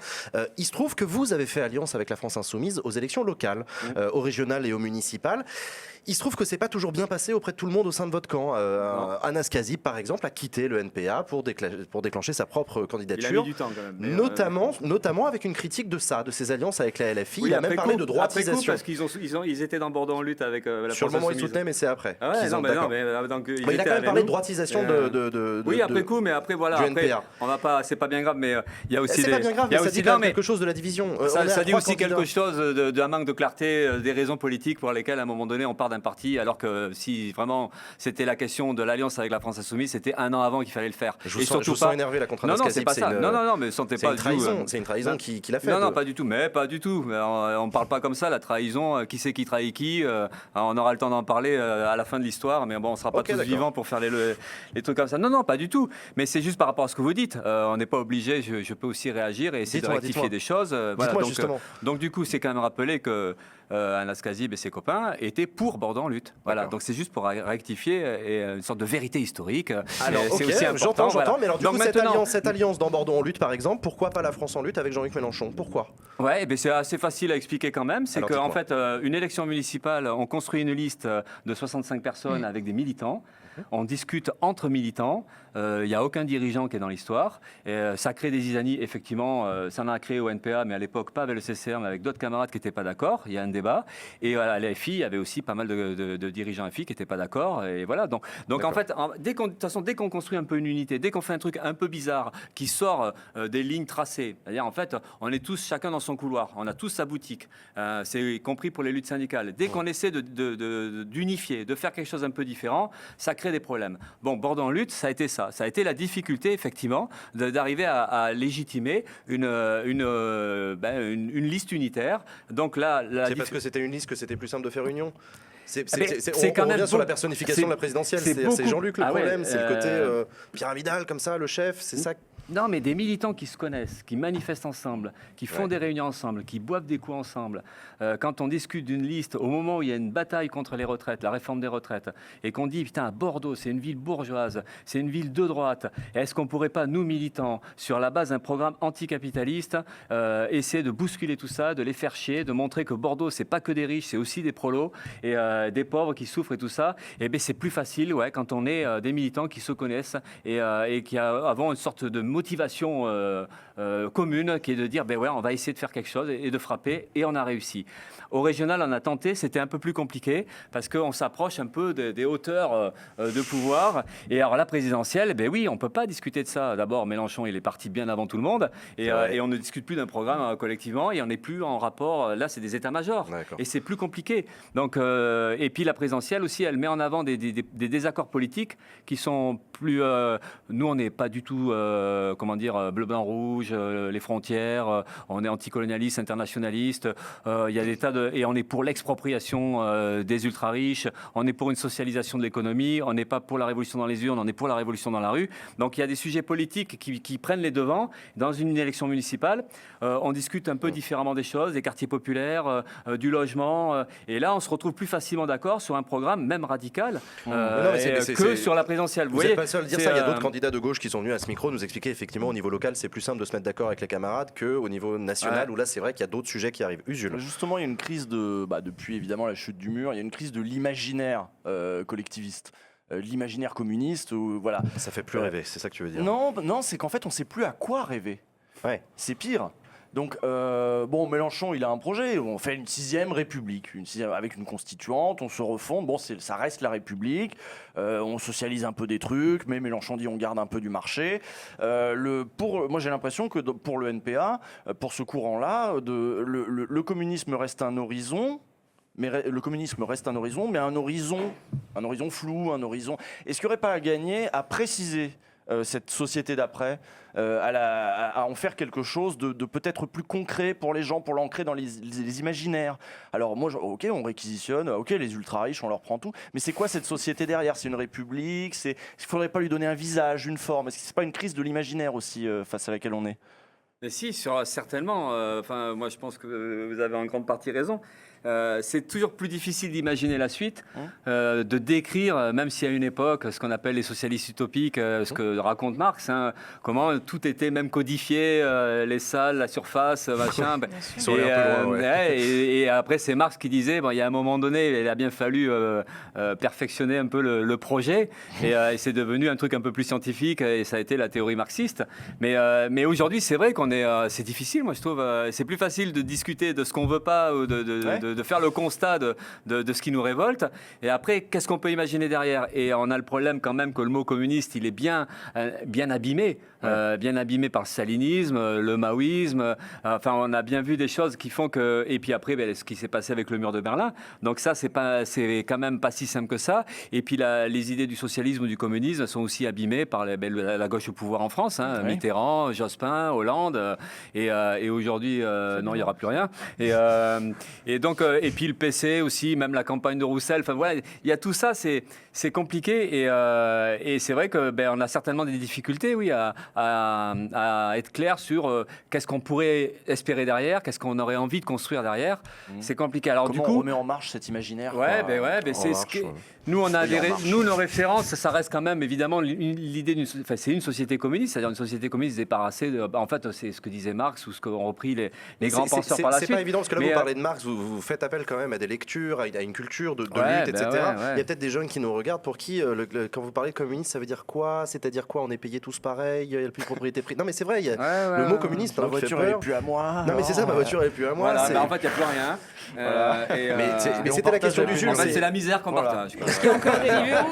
Il se trouve que vous avez fait alliance avec la France Insoumise aux élections locales, aux régionales et aux municipales. Il se trouve que c'est pas toujours bien passé auprès de tout le monde au sein de votre camp. Anas Kazib, par exemple, a quitté le NPA pour déclencher sa propre candidature. Il a mis du temps quand même. Notamment avec une critique de ces alliances avec la LFI. Il a même parlé de droitisation. Parce qu'ils étaient dans Bordeaux en lutte avec la France Insoumise. Sur le moment, ils soutenaient, mais c'est après. Ah ouais, il a quand même parlé de droitisation oui, après coup, mais après voilà. Après, on va pas. C'est pas bien grave, mais il y a aussi. C'est pas bien grave, mais ça dit quelque chose de la division. Ça dit aussi quelque chose d'un manque de clarté, des raisons politiques pour lesquelles à un moment donné on part d'un parti, alors que si vraiment c'était la question de l'alliance avec la France Insoumise, c'était un an avant qu'il fallait le faire. Je vous sens énervé là contre Anas Kazib. Non, c'est pas ça. Non, mais sentez pas. C'est une trahison qu'il a fait. Non, pas du tout. Mais pas du tout. On parle pas comme ça. La trahison, qui c'est qui trahit qui? On aura le temps d'en parler à la fin de l'histoire, mais bon, on sera pas tous vivants pour faire les trucs comme ça. Non, pas du tout. Mais c'est juste par rapport à ce que vous dites. On n'est pas obligé. Je peux aussi réagir et essayer de rectifier des choses. Voilà, donc du coup, c'est quand même rappeler que Anastasia et ses copains, étaient pour Bordeaux en lutte. Voilà, donc c'est juste pour rectifier et une sorte de vérité historique. Alors, c'est aussi important. J'entends, mais alors du donc coup, maintenant, cette alliance dans Bordeaux en lutte, par exemple, pourquoi pas la France en lutte avec Jean-Luc Mélenchon? Pourquoi? Ouais, c'est assez facile à expliquer quand même. C'est Alors, qu'en dis-moi. fait, une élection municipale, on construit une liste de 65 personnes avec des militants. On discute entre militants. Il n'y a aucun dirigeant qui est dans l'histoire. Ça crée des zizanies, effectivement. Ça en a créé au NPA, mais à l'époque, pas avec le CCM, mais avec d'autres camarades qui n'étaient pas d'accord. Il y a un débat. Et à la FI, il y avait aussi pas mal de dirigeants FI qui n'étaient pas d'accord. Et voilà. Donc en fait, de toute façon, dès qu'on construit un peu une unité, dès qu'on fait un truc un peu bizarre qui sort des lignes tracées, c'est-à-dire en fait, on est tous chacun dans son couloir. On a tous sa boutique. C'est compris pour les luttes syndicales. Dès qu'on essaie d'unifier, de faire quelque chose un peu différent, ça crée des problèmes. Bon, Bordeaux en lutte, ça a été ça. Ça a été la difficulté, effectivement, d'arriver à légitimer une liste unitaire. Donc là, C'est parce que c'était une liste que c'était plus simple de faire union. C'est On quand même revient sur la beaucoup- personnification de la présidentielle. c'est C'est beaucoup- Jean-Luc le Ah ouais, problème, c'est le côté pyramidal comme ça, le chef, c'est ça. Non, mais des militants qui se connaissent, qui manifestent ensemble, qui font Ouais. des réunions ensemble, qui boivent des coups ensemble. Quand on discute d'une liste, au moment où il y a une bataille contre les retraites, la réforme des retraites, et qu'on dit, putain, Bordeaux, c'est une ville bourgeoise, c'est une ville de droite, est-ce qu'on ne pourrait pas, nous, militants, sur la base d'un programme anticapitaliste, essayer de bousculer tout ça, de les faire chier, de montrer que Bordeaux, c'est pas que des riches, c'est aussi des prolos, et des pauvres qui souffrent et tout ça, et bien c'est plus facile, ouais, quand on est des militants qui se connaissent et qui avons une sorte de motivation commune qui est de dire ben ouais, on va essayer de faire quelque chose et de frapper, et on a réussi. Au régional, on a tenté, c'était un peu plus compliqué parce qu'on s'approche un peu des hauteurs de pouvoir. Et alors la présidentielle, ben oui, on peut pas discuter de ça. D'abord, Mélenchon, il est parti bien avant tout le monde, et on ne discute plus d'un programme collectivement, et on n'est plus en rapport. Là, c'est des états-majors, D'accord. et c'est plus compliqué. Donc, et puis la présidentielle aussi, elle met en avant des désaccords politiques qui sont plus. Nous, on n'est pas du tout, comment dire, bleu, blanc, rouge, les frontières. On est anticolonialiste, internationaliste. Il y a des tas et on est pour l'expropriation des ultra riches. On est pour une socialisation de l'économie. On n'est pas pour la révolution dans les urnes. On est pour la révolution dans la rue. Donc, il y a des sujets politiques qui prennent les devants dans une élection municipale. On discute un peu différemment des choses, des quartiers populaires, du logement. Et là, on se retrouve plus facilement d'accord sur un programme, même radical, que sur la présidentielle. Vous n'êtes pas le seul à dire ça. Il y a d'autres candidats. candidats de gauche qui sont venus à ce micro nous expliquer effectivement au niveau local, c'est plus simple de se mettre d'accord avec les camarades qu'au niveau national, Ouais. où là, c'est vrai qu'il y a d'autres sujets qui arrivent. Usul. Justement, il y a une crise depuis évidemment la chute du mur, il y a une crise de l'imaginaire collectiviste, l'imaginaire communiste. Voilà. Ça fait plus rêver, c'est ça que tu veux dire. Non, non, c'est qu'en fait, on ne sait plus à quoi rêver. Ouais. C'est pire. Donc, bon, Mélenchon, il a un projet. On fait une 6e République, avec une constituante, on se refonde. Bon, ça reste la République. On socialise un peu des trucs, mais Mélenchon dit on garde un peu du marché. Moi, j'ai l'impression que pour le NPA, pour ce courant-là, le communisme reste un horizon. Mais le communisme reste un horizon, mais un horizon flou, un horizon. Est-ce qu'il n'y aurait pas à gagner à préciser cette société d'après, à en faire quelque chose de peut-être plus concret pour les gens, pour l'ancrer dans les imaginaires. Alors moi, ok, on réquisitionne, ok, les ultra-riches, on leur prend tout, mais c'est quoi cette société derrière? C'est une république? Il ne faudrait pas lui donner un visage, une forme? Est-ce que ce n'est pas une crise de l'imaginaire aussi face à laquelle on est? Mais si, certainement. Moi, je pense que vous avez en grande partie raison. C'est toujours plus difficile d'imaginer la suite, de décrire, même si à une époque, ce qu'on appelle les socialistes utopiques, ce que raconte Marx, comment tout était même codifié, les salles, la surface, machin. Ils sont allés un peu loin, ouais. Et après, c'est Marx qui disait, il y a un moment donné, il a bien fallu perfectionner un peu le projet, et c'est devenu un truc un peu plus scientifique, et ça a été la théorie marxiste. Mais aujourd'hui, c'est vrai c'est difficile, moi je trouve. C'est plus facile de discuter de ce qu'on veut pas, ou de faire le constat de ce qui nous révolte. Et après, qu'est-ce qu'on peut imaginer derrière? Et on a le problème quand même que le mot communiste, il est bien abîmé. Bien abîmé par le stalinisme, le maoïsme. Enfin, on a bien vu des choses qui font que... Et puis après, ce qui s'est passé avec le mur de Berlin. Donc ça, c'est quand même pas si simple que ça. Et puis les idées du socialisme ou du communisme sont aussi abîmées par la gauche au pouvoir en France. Mitterrand, Jospin, Hollande. Et aujourd'hui, non, il n'y aura plus rien. Et donc, et puis le PC aussi, même la campagne de Roussel. Enfin voilà, il y a tout ça, c'est compliqué et c'est vrai que on a certainement des difficultés, oui, à être clair sur qu'est-ce qu'on pourrait espérer derrière, qu'est-ce qu'on aurait envie de construire derrière. C'est compliqué. Alors Comment du coup, on remet en marche cet imaginaire? c'est ce que nous on a nos références, ça reste quand même évidemment l'idée c'est une société communiste, c'est-à-dire une société communiste débarrassée de, en fait c'est ce que disait Marx ou ce qu'ont repris les grands penseurs par la suite. C'est pas évident parce que là vous parlez de Marx, vous faites appel quand même à des lectures, à une culture de lutte, etc. Il y a peut-être des jeunes qui nous regardent pour qui quand vous parlez de communiste, ça veut dire quoi? C'est-à-dire quoi? On est payés tous pareil, il n'y a plus de propriété privée. Non mais c'est vrai, le mot communiste, ma voiture n'est plus à moi. Non mais c'est ça, ma voiture n'est plus à moi. En fait il n'y a plus rien. Mais c'était la question du Jules. En fait c'est la misère qu'on partage. Est-ce qu'il y a encore des libéraux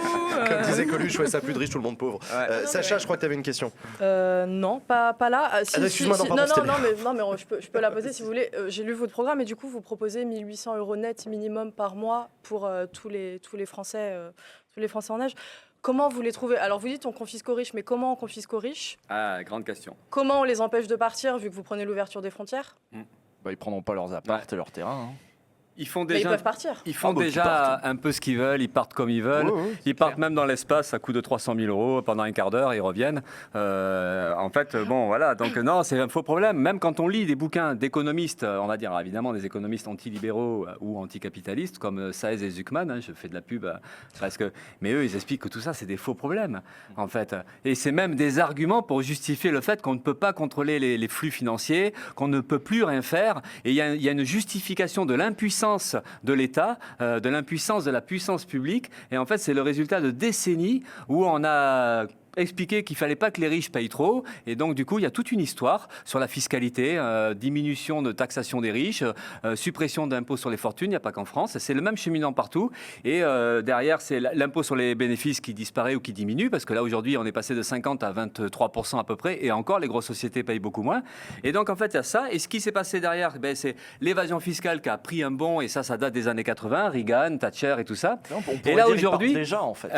Comme disait Coluche, ça plus de riches, tout le monde pauvre. Sacha, je crois que tu avais une question. Non, pas là. Excuse-moi, non, mais je peux la poser si vous voulez. J'ai lu votre programme et du coup, vous proposez 1 800 € net minimum par mois pour tous les Français en âge. Comment vous les trouvez? Alors, vous dites on confisque aux riches, mais comment on confisque aux riches? Ah, grande question. Comment on les empêche de partir vu que vous prenez l'ouverture des frontières? Ils prendront pas leurs apparts et leurs terrains. Ils font Mais ils peuvent partir. Ils font déjà un peu ce qu'ils veulent, ils partent comme ils veulent. Ils partent même dans l'espace à coût de 300 000 € pendant un quart d'heure, ils reviennent. En fait, voilà. Donc non, c'est un faux problème. Même quand on lit des bouquins d'économistes, on va dire évidemment des économistes antilibéraux ou anticapitalistes comme Saez et Zuckman, je fais de la pub presque, mais eux, ils expliquent que tout ça, c'est des faux problèmes, en fait. Et c'est même des arguments pour justifier le fait qu'on ne peut pas contrôler les flux financiers, qu'on ne peut plus rien faire. Et il y a une justification de l'impuissance de l'État, de l'impuissance de la puissance publique. Et en fait, c'est le résultat de décennies où on a expliqué qu'il fallait pas que les riches payent trop, et donc du coup il y a toute une histoire sur la fiscalité, diminution de taxation des riches, suppression d'impôts sur les fortunes, il n'y a pas qu'en France, c'est le même cheminement partout, et derrière c'est l'impôt sur les bénéfices qui disparaît ou qui diminue, parce que là aujourd'hui on est passé de 50 à 23% à peu près, et encore les grosses sociétés payent beaucoup moins, et donc en fait il y a ça, et ce qui s'est passé derrière, c'est l'évasion fiscale qui a pris un bond, et ça date des années 80, Reagan, Thatcher et tout ça, et là aujourd'hui... déjà en fait.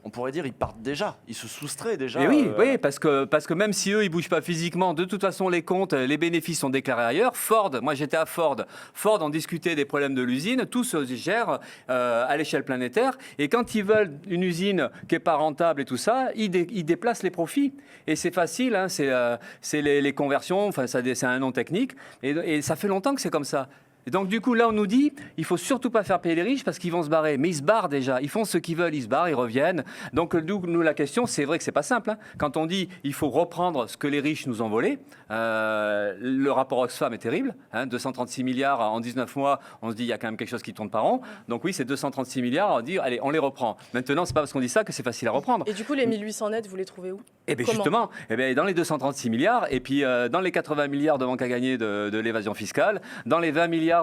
On pourrait dire ils partent déjà, ils se soustraient déjà. Et oui, parce que même si eux ils bougent pas physiquement, de toute façon les comptes, les bénéfices sont déclarés ailleurs. Ford, moi j'étais à Ford, on discutait des problèmes de l'usine, tout se gère à l'échelle planétaire. Et quand ils veulent une usine qui est pas rentable et tout ça, ils déplacent les profits. Et c'est facile, c'est les conversions, enfin c'est un nom technique. Et ça fait longtemps que c'est comme ça. Et donc du coup là on nous dit il faut surtout pas faire payer les riches parce qu'ils vont se barrer, mais ils se barrent déjà, ils font ce qu'ils veulent, ils se barrent, ils reviennent. Donc nous la question, c'est vrai que c'est pas simple, quand on dit il faut reprendre ce que les riches nous ont volé, le rapport Oxfam est terrible, 236 milliards en 19 mois, on se dit il y a quand même quelque chose qui tourne par an, donc oui c'est 236 milliards, on dit allez on les reprend. Maintenant c'est pas parce qu'on dit ça que c'est facile à reprendre. Et du coup les 1800 nets vous les trouvez où? Eh bien justement, dans les 236 milliards, et puis dans les 80 milliards de manque à gagner de l'évasion fiscale, dans les 20 milliards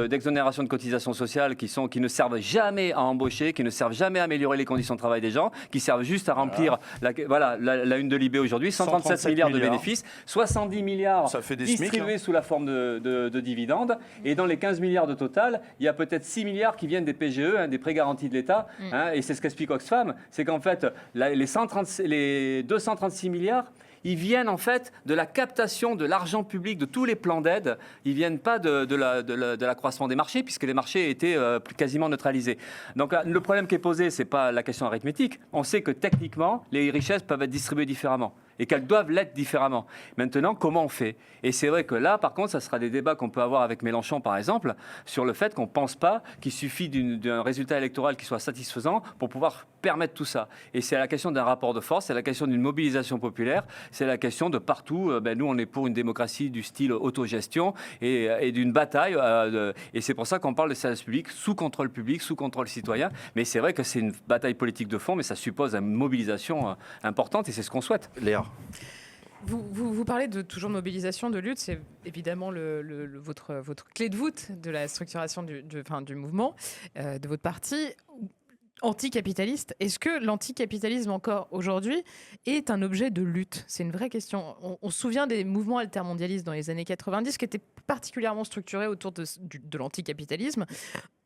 d'exonération de cotisations sociales qui ne servent jamais à embaucher, qui ne servent jamais à améliorer les conditions de travail des gens, qui servent juste à remplir la une de Libé aujourd'hui, 137 milliards de bénéfices, 70 milliards distribués sous la forme de dividendes, et dans les 15 milliards de total, il y a peut-être 6 milliards qui viennent des PGE, des prêts garantis de l'État, et c'est ce qu'explique Oxfam, c'est qu'en fait, les 236 milliards, ils viennent en fait de la captation de l'argent public de tous les plans d'aide. Ils viennent pas de l'accroissement des marchés, puisque les marchés étaient quasiment neutralisés. Donc le problème qui est posé, c'est pas la question arithmétique. On sait que techniquement, les richesses peuvent être distribuées différemment et qu'elles doivent l'être différemment. Maintenant, comment on fait? Et c'est vrai que là, par contre, ça sera des débats qu'on peut avoir avec Mélenchon, par exemple, sur le fait qu'on ne pense pas qu'il suffit d'un résultat électoral qui soit satisfaisant pour pouvoir permettre tout ça. Et c'est la question d'un rapport de force, c'est la question d'une mobilisation populaire, c'est la question de partout. Nous, on est pour une démocratie du style autogestion et d'une bataille. Et c'est pour ça qu'on parle de service public sous contrôle citoyen. Mais c'est vrai que c'est une bataille politique de fond, mais ça suppose une mobilisation importante et c'est ce qu'on souhaite. Léa. Vous parlez toujours de mobilisation, de lutte, c'est évidemment votre clé de voûte de la structuration du mouvement, de votre parti. Anticapitaliste, est-ce que l'anticapitalisme encore aujourd'hui est un objet de lutte? C'est une vraie question. On se souvient des mouvements altermondialistes dans les années 90 qui étaient particulièrement structurés autour de l'anticapitalisme.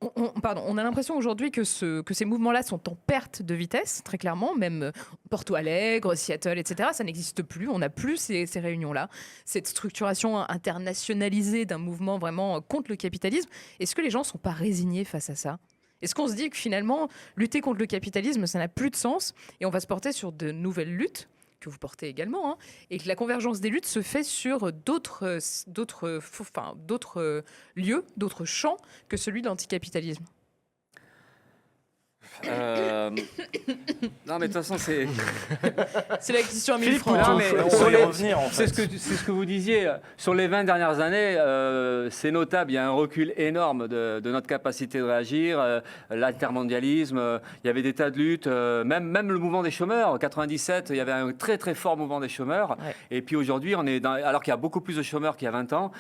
on a l'impression aujourd'hui que ces mouvements-là sont en perte de vitesse, très clairement. Même Porto Alegre, Seattle, etc., ça n'existe plus. On n'a plus ces réunions-là. Cette structuration internationalisée d'un mouvement vraiment contre le capitalisme. Est-ce que les gens ne sont pas résignés face à ça ? Est-ce qu'on se dit que finalement, lutter contre le capitalisme, ça n'a plus de sens et on va se porter sur de nouvelles luttes que vous portez également, et que la convergence des luttes se fait sur d'autres lieux, d'autres champs que celui de l'anticapitalisme? Non, mais de toute façon, c'est la question à 1000 Philippe, francs. Non, mais on sur va y les- revenir, en fait. c'est ce que vous disiez. Sur les 20 dernières années, c'est notable. Il y a un recul énorme de notre capacité de réagir. L'altermondialisme, il y avait des tas de luttes. Même le mouvement des chômeurs. En 97, il y avait un très très fort mouvement des chômeurs. Ouais. Et puis aujourd'hui, alors qu'il y a beaucoup plus de chômeurs qu'il y a 20 ans.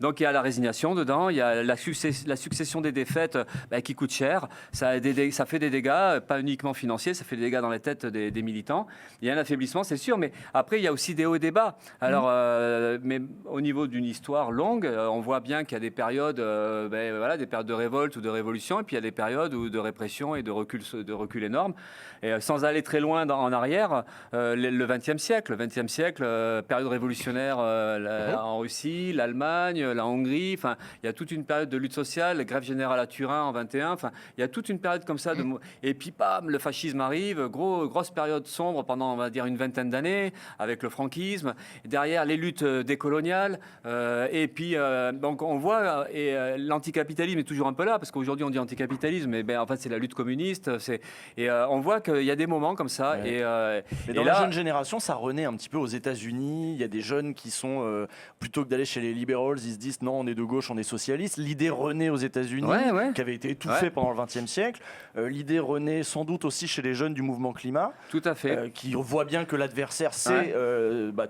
Donc il y a la résignation dedans. Il y a la succession des défaites qui coûte cher. Ça fait des dégâts, pas uniquement financiers, ça fait des dégâts dans la tête des militants. Il y a un affaiblissement, c'est sûr, mais après, il y a aussi des hauts et des bas. Alors, mais au niveau d'une histoire longue, on voit bien qu'il y a des périodes, des périodes de révolte ou de révolution, et puis il y a des périodes de répression et de recul énorme. Et sans aller très loin en arrière, le XXe siècle, période révolutionnaire en Russie, l'Allemagne, la Hongrie, enfin, il y a toute une période de lutte sociale, grève générale à Turin en 21, enfin, il y a toute une période comme ça. Et puis, bam, le fascisme arrive, grosse période sombre pendant, on va dire, une vingtaine d'années, avec le franquisme. Derrière, les luttes décoloniales. Et puis, donc, on voit, l'anticapitalisme est toujours un peu là, parce qu'aujourd'hui, on dit anticapitalisme, mais en fait, c'est la lutte communiste. Et on voit qu'il y a des moments comme ça. Ouais. Mais dans la jeune génération, ça renaît un petit peu aux États-Unis. Il y a des jeunes qui sont, plutôt que d'aller chez les liberals, ils se disent non, on est de gauche, on est socialiste. L'idée renaît aux États-Unis, qui avait été étouffée pendant le XXe siècle. L'idée renaît sans doute aussi chez les jeunes du mouvement climat. Tout à fait. Qui voient bien que l'adversaire, c'est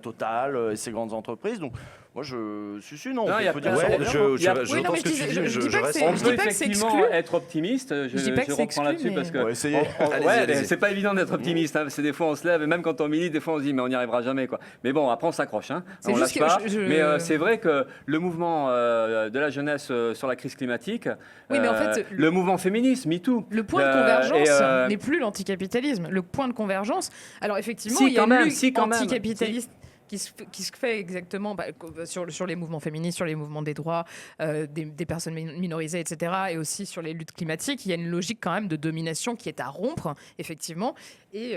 Total et ses grandes entreprises. Donc, moi, je suis non. Non, il y a on peut dire plein- ça. Je pense que tu dis, mais je reste. On Je peut dis pas que c'est effectivement exclu. être optimiste. Je dis pas que c'est reprends exclu, là-dessus mais- parce que On va essayer. Allez-y. c'est pas évident d'être optimiste. C'est des fois on se lève et même quand on milite, des fois on se dit mais on n'y arrivera jamais quoi. Mais bon, après on s'accroche. C'est On juste lâche pas. que Mais c'est vrai que le mouvement de la jeunesse sur la crise climatique, Oui, mais en fait, le mouvement féministe, MeToo. Le point de convergence n'est plus l'anticapitalisme. Le point de convergence, alors effectivement, Si, il y a quand une même, lutte si, quand même. anticapitaliste qui se fait exactement sur les mouvements féministes, sur les mouvements des droits des personnes minorisées, etc., et aussi sur les luttes climatiques. Il y a une logique quand même de domination qui est à rompre, effectivement, et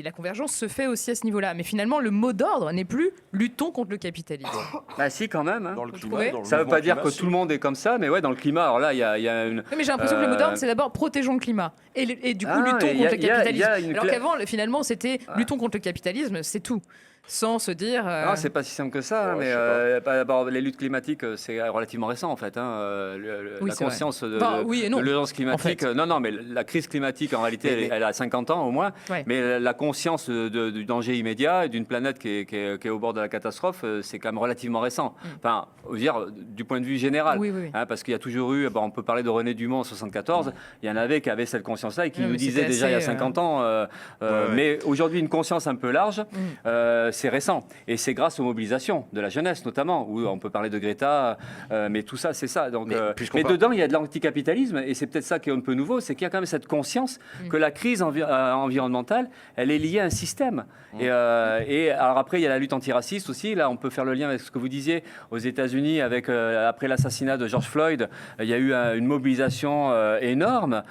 la convergence se fait aussi à ce niveau-là. Mais finalement, le mot d'ordre n'est plus « luttons contre le capitalisme Bah si quand même. Dans le Vous climat, trouvez dans le Ça ne veut mouvement pas dire climat, que tout le monde est comme ça, mais ouais, dans le climat, alors là, il y a une... ». Oui, mais j'ai l'impression que le mot d'ordre, c'est d'abord « protégeons le climat ». Et du coup, Ah, luttons il y a- contre le il y a capitalisme. une Alors cla- qu'avant, finalement, c'était « luttons contre le capitalisme », c'est tout. Sans se dire... Non, c'est pas si simple que ça, Ouais, mais je sais d'abord, les luttes climatiques, c'est relativement récent en fait. Oui, la c'est vrai. conscience Enfin, oui et non, de l'urgence climatique. en fait. Non, mais la crise climatique, en réalité, elle a 50 ans au moins. Ouais. Mais la conscience du danger immédiat et d'une planète qui est au bord de la catastrophe, c'est quand même relativement récent. Enfin, je veux dire, du point de vue général. Oui, oui. Parce qu'il y a toujours eu, on peut parler de René Dumont en 74, il y en avait qui avaient cette conscience-là et qui Oui, nous mais disaient c'était déjà il y a assez, 50 ans. ouais. Mais aujourd'hui, une conscience un peu large, c'est récent. Et c'est grâce aux mobilisations de la jeunesse, notamment, où on peut parler de Greta, mais tout ça, c'est ça. Donc, Mais puisqu'on mais parle- dedans, il y a de l'anticapitalisme, et c'est peut-être ça qui est un peu nouveau, c'est qu'il y a quand même cette conscience que la crise environnementale, elle est liée à un système. Et alors après, il y a la lutte antiraciste aussi. Là, on peut faire le lien avec ce que vous disiez aux États-Unis, avec après l'assassinat de George Floyd, il y a eu une mobilisation énorme,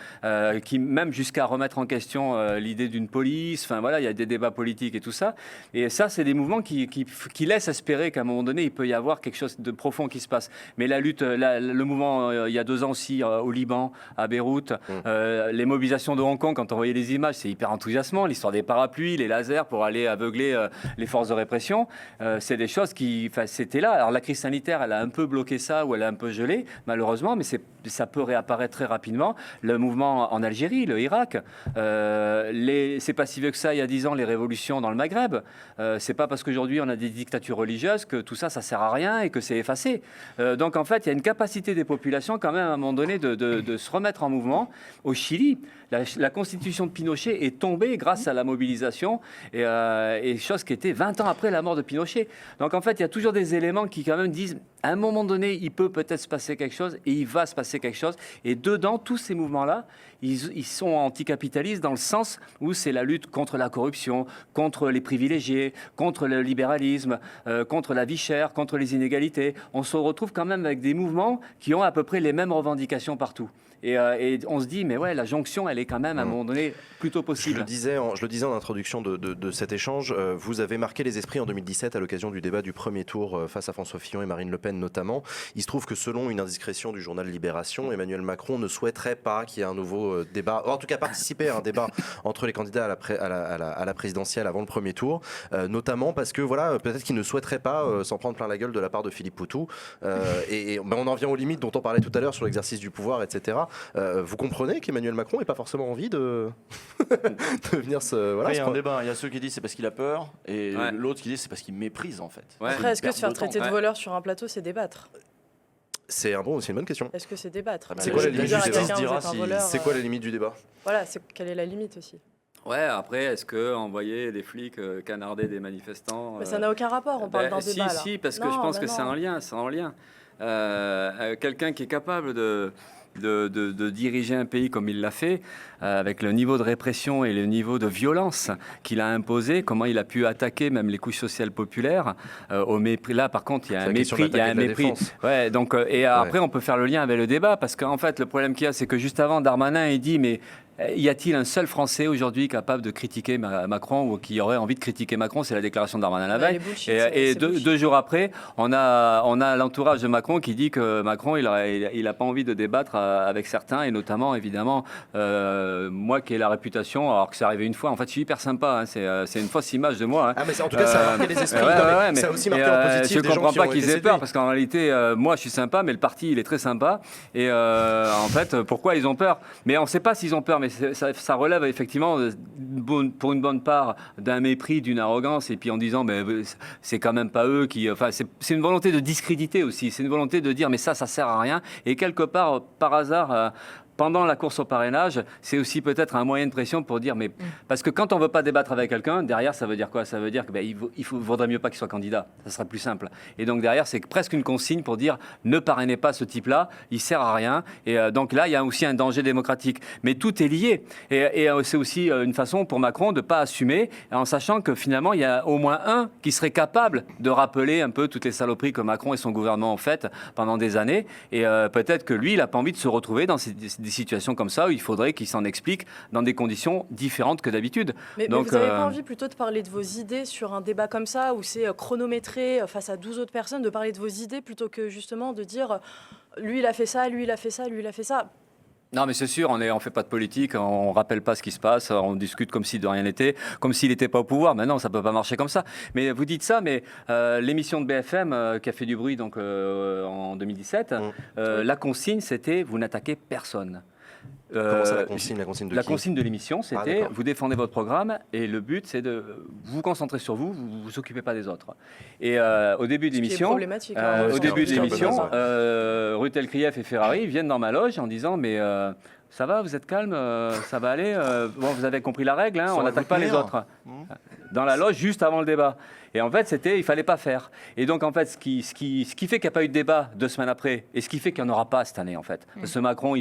qui même jusqu'à remettre en question l'idée d'une police. Enfin voilà, il y a des débats politiques et tout ça. Et ça, c'est des mouvements qui laissent espérer qu'à un moment donné, il peut y avoir quelque chose de profond qui se passe. Mais la lutte, le mouvement, il y a 2 ans aussi, au Liban, à Beyrouth, les mobilisations de Hong Kong, quand on voyait les images, c'est hyper enthousiasmant. L'histoire des parapluies, les lasers pour aller aveugler les forces de répression, c'est des choses qui, c'était là. Alors la crise sanitaire, elle a un peu bloqué ça, ou elle a un peu gelé, malheureusement, mais ça peut réapparaître très rapidement. Le mouvement en Algérie, le Irak, c'est pas si vieux que ça, il y a 10 ans, les révolutions dans le Maghreb, c'est pas parce qu'aujourd'hui on a des dictatures religieuses que tout ça, ça sert à rien et que c'est effacé. Donc en fait, il y a une capacité des populations quand même à un moment donné de se remettre en mouvement. Au Chili, la constitution de Pinochet est tombée grâce à la mobilisation et chose qui était 20 ans après la mort de Pinochet. Donc en fait, il y a toujours des éléments qui quand même disent, à un moment donné, il peut peut-être se passer quelque chose et il va se passer quelque chose. Et dedans, tous ces mouvements-là, ils sont anticapitalistes dans le sens où c'est la lutte contre la corruption, contre les privilégiés, contre le libéralisme, contre la vie chère, contre les inégalités. On se retrouve quand même avec des mouvements qui ont à peu près les mêmes revendications partout. Et on se dit, mais ouais, la jonction, elle est quand même à un moment donné plutôt possible. Je le disais en introduction de cet échange, vous avez marqué les esprits en 2017 à l'occasion du débat du premier tour face à François Fillon et Marine Le Pen notamment. Il se trouve que selon une indiscrétion du journal Libération, Emmanuel Macron ne souhaiterait pas qu'il y ait un nouveau débat, en tout cas participer à un débat entre les candidats à la présidentielle avant le premier tour, notamment parce que voilà, peut-être qu'il ne souhaiterait pas s'en prendre plein la gueule de la part de Philippe Poutou. On en vient aux limites dont on parlait tout à l'heure sur l'exercice du pouvoir, etc. Vous comprenez qu'Emmanuel Macron n'ait pas forcément envie de venir se... Après, il y a un débat. Il y a ceux qui disent c'est parce qu'il a peur et l'autre qui dit c'est parce qu'il méprise en fait. Après, est-ce que se faire traiter de voleur sur un plateau, c'est débattre? C'est une bonne question. Est-ce que c'est débattre? C'est quoi la limite du débat? C'est quoi la limite du débat? Voilà, quelle est la limite aussi? Ouais, après, est-ce qu'envoyer des flics canarder des manifestants... Mais ça n'a aucun rapport, on parle d'un débat. Si, parce que je pense que c'est en lien. Quelqu'un qui est capable de diriger un pays comme il l'a fait, avec le niveau de répression et le niveau de violence qu'il a imposé, comment il a pu attaquer même les couches sociales populaires, au mépris. Là, par contre, il y a un mépris. Il y a un mépris. Ouais, donc, après, on peut faire le lien avec le débat, parce qu'en fait, le problème qu'il y a, c'est que juste avant, Darmanin, il dit, mais y a-t-il un seul Français aujourd'hui capable de critiquer Macron ou qui aurait envie de critiquer Macron? C'est la déclaration de Darmanin la veille. Et deux jours après, on a l'entourage de Macron qui dit que Macron, il a pas envie de débattre avec certains, et notamment, évidemment, moi qui ai la réputation, alors que c'est arrivé une fois, en fait, je suis hyper sympa, hein, c'est une fausse image de moi. Hein. Ah, mais en tout cas, ça a marqué les esprits. Mais ça a aussi marqué en positif. Je ne comprends pas qu'ils aient peur, parce qu'en réalité, moi, je suis sympa, mais le parti, il est très sympa. Et en fait, pourquoi ils ont peur? Mais on ne sait pas s'ils ont peur, mais ça relève effectivement, pour une bonne part, d'un mépris, d'une arrogance, et puis en disant, mais c'est quand même pas eux qui... Enfin, c'est une volonté de discréditer aussi, c'est une volonté de dire, mais ça sert à rien. Et quelque part, par hasard... pendant la course au parrainage, c'est aussi peut-être un moyen de pression pour dire, mais parce que quand on ne veut pas débattre avec quelqu'un, derrière, ça veut dire quoi? Ça veut dire qu'il vaudrait mieux pas qu'il soit candidat. Ça serait plus simple. Et donc derrière, c'est presque une consigne pour dire, ne parrainez pas ce type-là, il sert à rien. Et donc là, il y a aussi un danger démocratique. Mais tout est lié. Et c'est aussi une façon pour Macron de ne pas assumer, en sachant que finalement, il y a au moins un qui serait capable de rappeler un peu toutes les saloperies que Macron et son gouvernement ont faites pendant des années. Et peut-être que lui, il n'a pas envie de se retrouver dans des situations comme ça où il faudrait qu'il s'en explique dans des conditions différentes que d'habitude. Mais vous n'avez pas envie plutôt de parler de vos idées sur un débat comme ça, où c'est chronométré face à 12 autres personnes, de parler de vos idées plutôt que justement de dire lui il a fait ça, lui il a fait ça, lui il a fait ça? Non, mais c'est sûr, on ne fait pas de politique, on ne rappelle pas ce qui se passe, on discute comme si de rien n'était, comme s'il n'était pas au pouvoir. Mais non, ça ne peut pas marcher comme ça. Mais vous dites ça, mais l'émission de BFM qui a fait du bruit donc, en 2017, la consigne, c'était « vous n'attaquez personne ». Comment ça, la consigne de qui? La consigne de l'émission, c'était vous défendez votre programme et le but, c'est de vous concentrer sur vous, vous ne vous occupez pas des autres. Et au début de l'émission, Rutel Krief et Ferrari viennent dans ma loge en disant mais ça va, vous êtes calme, ça va aller, bon, vous avez compris la règle, hein, on n'attaque pas les autres. Dans la loge, juste avant le débat. Et en fait, il ne fallait pas faire. Et donc, en fait, ce qui fait qu'il n'y a pas eu de débat 2 semaines après, et ce qui fait qu'il n'y en aura pas cette année, en fait. Parce que Macron,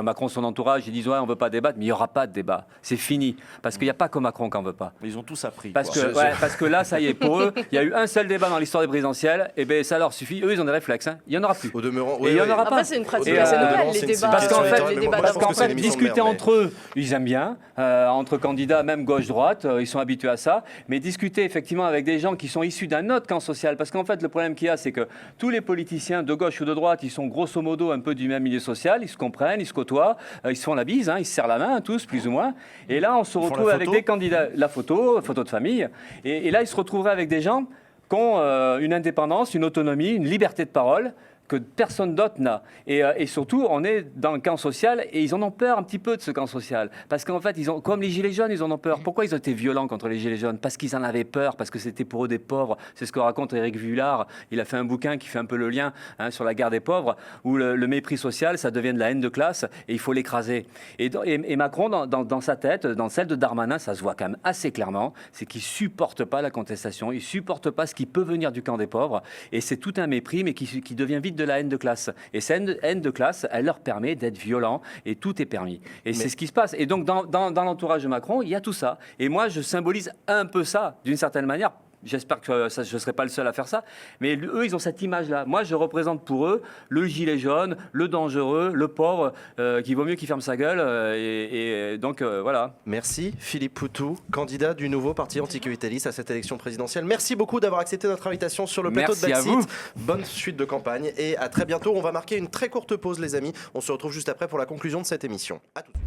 Macron, son entourage, ils disent, ouais, on ne veut pas débattre, mais il n'y aura pas de débat. C'est fini. Parce qu'il n'y a pas que Macron qu'on ne veut pas. Mais ils ont tous appris. Parce que là, ça y est, pour eux, il y a eu un seul débat dans l'histoire des présidentielles, et bien ça leur suffit. Eux, ils ont des réflexes. Hein. Il n'y en aura plus. Au demeurant, et il n'y en aura pas. Après, c'est une pratique assez nouvelle, les débats. Parce qu'en fait, discuter entre eux, ils aiment bien. Entre candidats, même gauche-droite, ils sont habitués à ça. Mais discuter effectivement avec des gens qui sont issus d'un autre camp social, parce qu'en fait, le problème qu'il y a, c'est que tous les politiciens de gauche ou de droite, ils sont grosso modo un peu du même milieu social, ils se comprennent, ils se côtoient, ils se font la bise, hein, ils se serrent la main, tous, plus ou moins. Et là, on se retrouve avec des candidats, la photo de famille, et là, ils se retrouveraient avec des gens qui ont une indépendance, une autonomie, une liberté de parole, que personne d'autre n'a. Et surtout, on est dans le camp social et ils en ont peur un petit peu de ce camp social. Parce qu'en fait, comme les Gilets jaunes, ils en ont peur. Pourquoi ils ont été violents contre les Gilets jaunes? Parce qu'ils en avaient peur, parce que c'était pour eux des pauvres. C'est ce que raconte Éric Vuillard. Il a fait un bouquin qui fait un peu le lien sur la guerre des pauvres, où le mépris social, ça devient de la haine de classe et il faut l'écraser. Et Macron, dans sa tête, dans celle de Darmanin, ça se voit quand même assez clairement, c'est qu'il ne supporte pas la contestation, il ne supporte pas ce qui peut venir du camp des pauvres. Et c'est tout un mépris, mais qui devient vite de la haine de classe. Et cette haine de classe, elle leur permet d'être violents et tout est permis. Et c'est ce qui se passe. Et donc, dans l'entourage de Macron, il y a tout ça. Et moi, je symbolise un peu ça, d'une certaine manière. J'espère que je ne serai pas le seul à faire ça. Mais eux, ils ont cette image-là. Moi, je représente pour eux le gilet jaune, le dangereux, le pauvre, qui vaut mieux qu'il ferme sa gueule. Et donc, voilà. Merci Philippe Poutou, candidat du nouveau parti anticapitaliste à cette élection présidentielle. Merci beaucoup d'avoir accepté notre invitation sur le plateau de Backseat. Bonne suite de campagne et à très bientôt. On va marquer une très courte pause, les amis. On se retrouve juste après pour la conclusion de cette émission. À tout de suite.